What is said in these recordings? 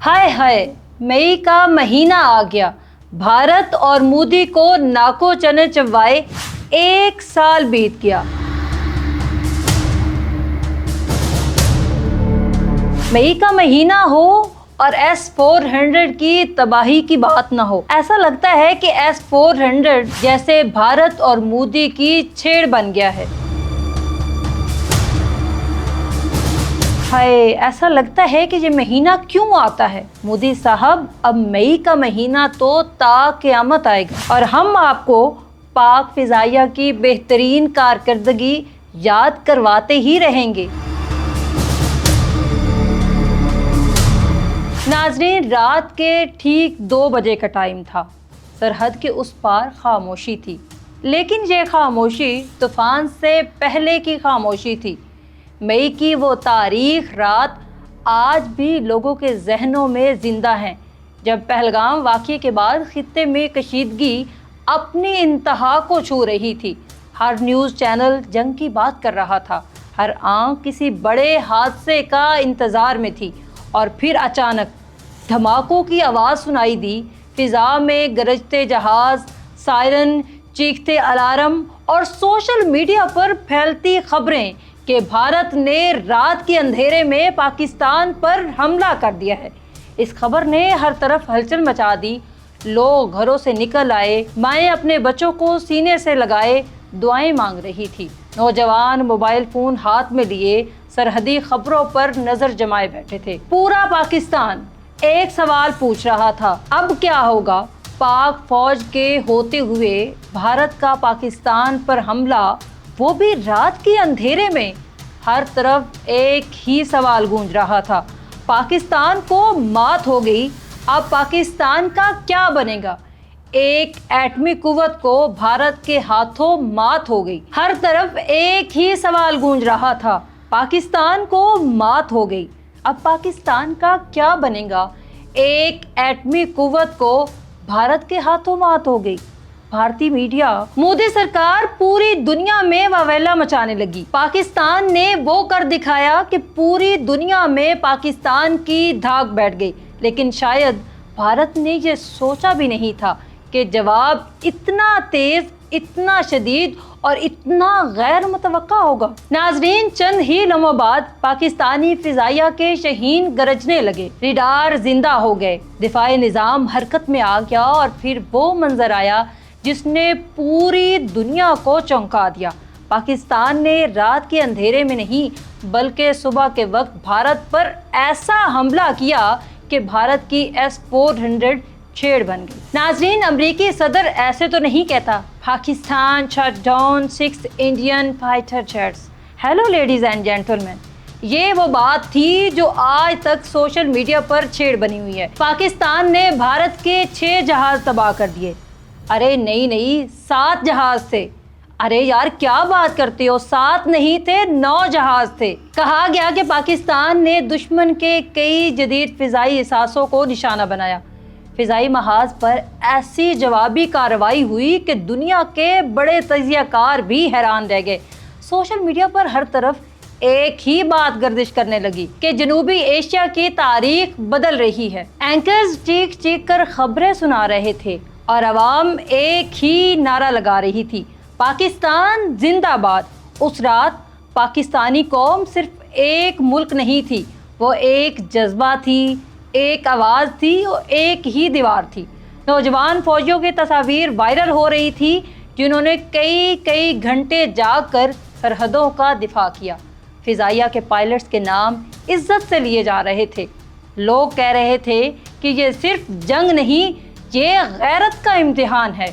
हाय हाय, मई का महीना आ गया। भारत और मोदी को नाको चने चबाए 1 साल बीत गया। मई का महीना हो और S-400 की तबाही की बात ना हो। ऐसा लगता है कि S-400 जैसे भारत और मोदी की छेड़ बन गया है। हाय, ऐसा लगता है कि ये महीना क्यों आता है। मोदी साहब, अब मई का महीना तो ता क़यामत आएगा और हम आपको पाक फ़िज़ाइया की बेहतरीन कारकर्दगी याद करवाते ही रहेंगे। नाज़रीन, रात के ठीक 2 बजे का टाइम था। सरहद के उस पार खामोशी थी, लेकिन ये खामोशी तूफ़ान से पहले की खामोशी थी। मई की वो तारीख रात आज भी लोगों के जहनों में ज़िंदा हैं, जब पहलगाम वाक़ये के बाद ख़ित्ते में कशीदगी अपनी इंतहा को छू रही थी। हर न्यूज़ चैनल जंग की बात कर रहा था, हर आंख किसी बड़े हादसे का इंतज़ार में थी। और फिर अचानक धमाकों की आवाज़ सुनाई दी। फ़िज़ा में गरजते जहाज़, सायरन, चीखते अलार्म और सोशल मीडिया पर फैलती खबरें कि भारत ने रात के अंधेरे में पाकिस्तान पर हमला कर दिया है। इस खबर ने हर तरफ हलचल मचा दी। लोग घरों से निकल आए, माएँ अपने बच्चों को सीने से लगाए दुआएं मांग रही थी। नौजवान मोबाइल फ़ोन हाथ में लिए सरहदी खबरों पर नज़र जमाए बैठे थे। पूरा पाकिस्तान एक सवाल पूछ रहा था, अब क्या होगा। पाक फ़ौज के होते हुए भारत का पाकिस्तान पर हमला, वो भी रात के अंधेरे में। हर तरफ एक ही सवाल गूंज रहा था, पाकिस्तान को मात हो गई, अब पाकिस्तान का क्या बनेगा। एक एटमी कुव्वत को भारत के हाथों मात हो गई। हर तरफ एक ही सवाल गूंज रहा था, पाकिस्तान को मात हो गई, अब पाकिस्तान का क्या बनेगा। एक एटमी कुव्वत को भारत के हाथों मात हो गई। भारतीय मीडिया, मोदी सरकार पूरी दुनिया में वावेला मचाने लगी। पाकिस्तान ने वो कर दिखाया कि पूरी दुनिया में पाकिस्तान की धाक बैठ गई। लेकिन शायद भारत ने ये सोचा भी नहीं था कि जवाब इतना तेज, इतना शदीद और इतना गैर मुतवक्का होगा। नाजरीन, चंद ही लम्हों बाद पाकिस्तानी फ़िज़ाइया के शहीन गरजने लगे, रडार जिंदा हो गए, दिफाई निज़ाम हरकत में आ गया और फिर वो मंजर आया जिसने पूरी दुनिया को चौंका दिया। पाकिस्तान ने रात के अंधेरे में नहीं बल्कि सुबह के वक्त भारत पर ऐसा हमला किया कि भारत की S-400 छेड़ बन गई। नाजरीन, अमरीकी सदर ऐसे तो नहीं कहता, Pakistan shut down 6 Indian fighter jets. Hello ladies and gentleman, ये वो बात थी जो आज तक सोशल मीडिया पर छेड़ बनी हुई है। पाकिस्तान ने भारत के 6 जहाज तबाह कर दिए। अरे नहीं, 7 जहाज थे। अरे यार, क्या बात करते हो, 7 नहीं थे, 9 जहाज थे। कहा गया कि पाकिस्तान ने दुश्मन के कई जदीद फ़िज़ाई असासों को निशाना बनाया। फ़िज़ाई महाज पर ऐसी जवाबी कार्रवाई हुई कि दुनिया के बड़े तजियाकार भी हैरान रह गए। सोशल मीडिया पर हर तरफ एक ही बात गर्दिश करने लगी कि जनूबी एशिया की तारीख बदल रही है। एंकर्स चीख चीख कर खबरें सुना रहे थे और अवाम एक ही नारा लगा रही थी, पाकिस्तान जिंदाबाद। उस रात पाकिस्तानी कौम सिर्फ एक मुल्क नहीं थी, वो एक जज्बा थी, एक आवाज़ थी और एक ही दीवार थी। नौजवान फौजियों की तस्वीर वायरल हो रही थी जिन्होंने कई घंटे जाग कर सरहदों का दिफा किया। फ़िज़ाइया के पायलट्स के नाम इज्जत से लिए जा रहे थे। लोग कह रहे थे कि ये सिर्फ जंग नहीं, ये गैरत का इम्तिहान है।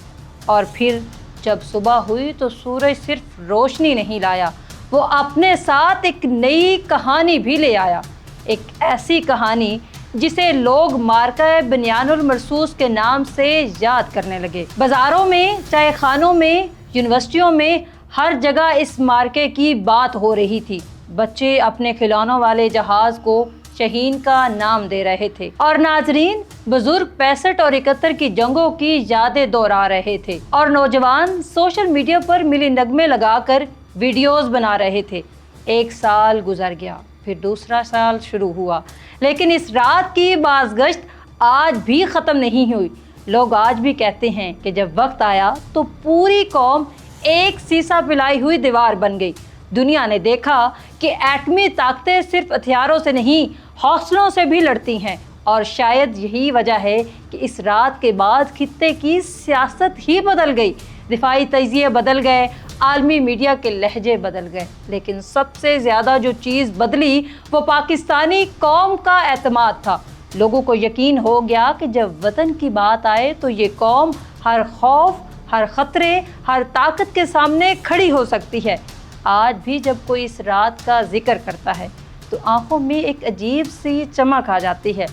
और फिर जब सुबह हुई तो सूरज सिर्फ रोशनी नहीं लाया, वो अपने साथ एक नई कहानी भी ले आया। एक ऐसी कहानी जिसे लोग मार्का बनियानुल मरसूस के नाम से याद करने लगे। बाज़ारों में, चाय खानों में, यूनिवर्सिटियों में, हर जगह इस मार्के की बात हो रही थी। बच्चे अपने खिलौनों वाले जहाज़ को शहीन का नाम दे रहे थे और नाजरीन, बुजुर्ग 65 और 71 की जंगों की यादें दोहरा रहे थे और नौजवान सोशल मीडिया पर मिली नगमे लगाकर वीडियोस बना रहे थे। 1 साल गुजर गया, फिर दूसरा साल शुरू हुआ। لیکن اس رات کی بازگشت آج بھی ختم نہیں ہوئی۔ لوگ آج بھی کہتے ہیں کہ جب وقت آیا تو پوری قوم ایک سیسا پلائی ہوئی دیوار بن گئی۔ دنیا نے دیکھا کہ ایٹمی طاقتیں صرف ہتھیاروں سے نہیں، حوصلوں سے بھی لڑتی ہیں، اور شاید یہی وجہ ہے کہ اس رات کے بعد خطے کی سیاست ہی بدل گئی، دفاعی تجزیے بدل گئے، عالمی میڈیا کے لہجے بدل گئے، لیکن سب سے زیادہ جو چیز بدلی وہ پاکستانی قوم کا اعتماد تھا۔ لوگوں کو یقین ہو گیا کہ جب وطن کی بات آئے تو یہ قوم ہر خوف، ہر خطرے، ہر طاقت کے سامنے کھڑی ہو سکتی ہے۔ آج بھی جب کوئی اس رات کا ذکر کرتا ہے تو آنکھوں میں ایک عجیب سی چمک آ جاتی ہے،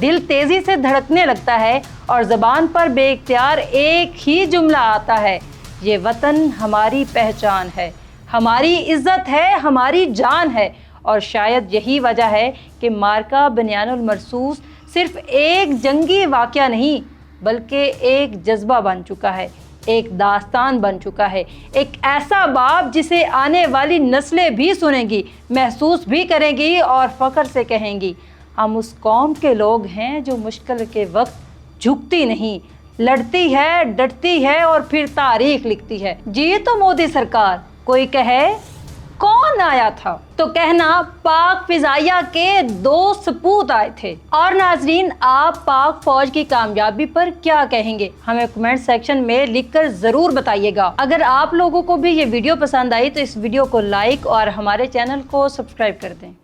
دل تیزی سے دھڑکنے لگتا ہے اور زبان پر بے اختیار ایک ہی جملہ آتا ہے، یہ وطن ہماری پہچان ہے، ہماری عزت ہے، ہماری جان ہے۔ اور شاید یہی وجہ ہے کہ معرکہ بنیان المرصوص صرف ایک جنگی واقعہ نہیں بلکہ ایک جذبہ بن چکا ہے، ایک داستان بن چکا ہے، ایک ایسا باب جسے آنے والی نسلیں بھی سنیں گی، محسوس بھی کریں گی اور فخر سے کہیں گی، ہم اس قوم کے لوگ ہیں جو مشکل کے وقت جھکتی نہیں، لڑتی ہے، ڈٹتی ہے اور پھر تاریخ لکھتی ہے۔ جی تو مودی سرکار، کوئی کہے کون آیا تھا تو کہنا پاک فضائیہ کے 2 سپوت آئے تھے۔ اور ناظرین، آپ پاک فوج کی کامیابی پر کیا کہیں گے؟ ہمیں کمنٹ سیکشن میں لکھ کر ضرور بتائیے گا۔ اگر آپ لوگوں کو بھی یہ ویڈیو پسند آئی تو اس ویڈیو کو لائک اور ہمارے چینل کو سبسکرائب کر دیں۔